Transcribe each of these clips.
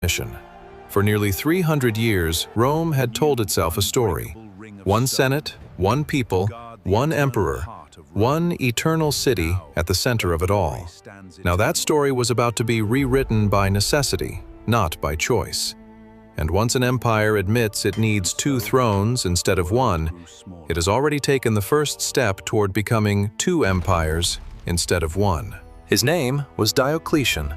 mission. For nearly 300 years, Rome had told itself a story. One senate, one people, one emperor, one eternal city at the center of it all. Now that story was about to be rewritten by necessity, not by choice. And once an empire admits it needs two thrones instead of one, it has already taken the first step toward becoming two empires instead of one. His name was Diocletian,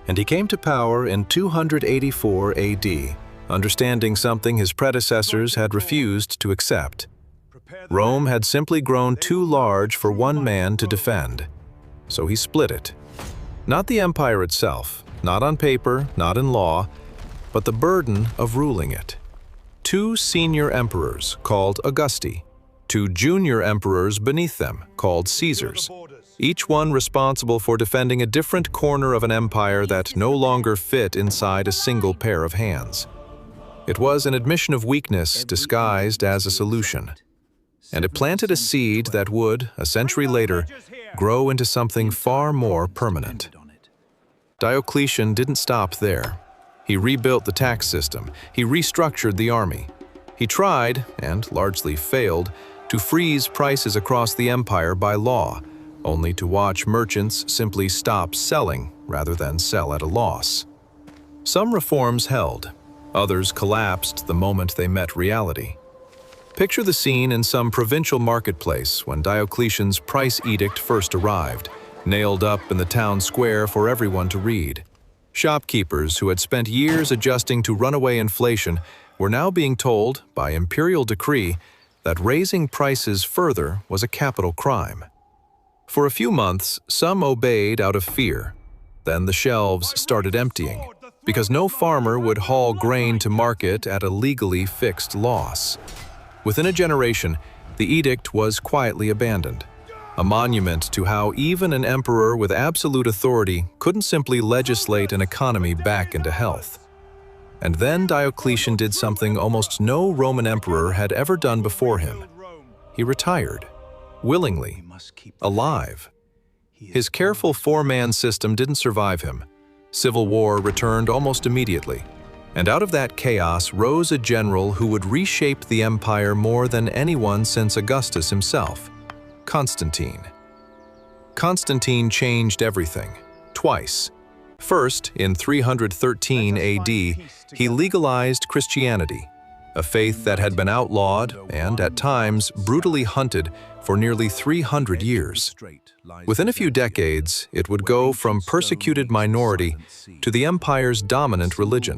and he came to power in 284 AD, understanding something his predecessors had refused to accept. Rome had simply grown too large for one man to defend, so he split it. Not the empire itself, not on paper, not in law, but the burden of ruling it. Two senior emperors, called Augusti, two junior emperors beneath them, called Caesars, each one responsible for defending a different corner of an empire that no longer fit inside a single pair of hands. It was an admission of weakness disguised as a solution, and it planted a seed that would, a century later, grow into something far more permanent. Diocletian didn't stop there. He rebuilt the tax system. He restructured the army. He tried, and largely failed, to freeze prices across the empire by law, only to watch merchants simply stop selling rather than sell at a loss. Some reforms held. Others collapsed the moment they met reality. Picture the scene in some provincial marketplace when Diocletian's price edict first arrived, nailed up in the town square for everyone to read. Shopkeepers who had spent years adjusting to runaway inflation were now being told, by imperial decree, that raising prices further was a capital crime. For a few months, some obeyed out of fear. Then the shelves started emptying, because no farmer would haul grain to market at a legally fixed loss. Within a generation, the edict was quietly abandoned, a monument to how even an emperor with absolute authority couldn't simply legislate an economy back into health. And then Diocletian did something almost no Roman emperor had ever done before him. He retired, willingly, alive. His careful four-man system didn't survive him. Civil war returned almost immediately, and out of that chaos rose a general who would reshape the empire more than anyone since Augustus himself: Constantine. Constantine changed everything, twice. First, in 313 AD, he legalized Christianity, a faith that had been outlawed and, at times, brutally hunted for nearly 300 years. Within a few decades, it would go from persecuted minority to the empire's dominant religion.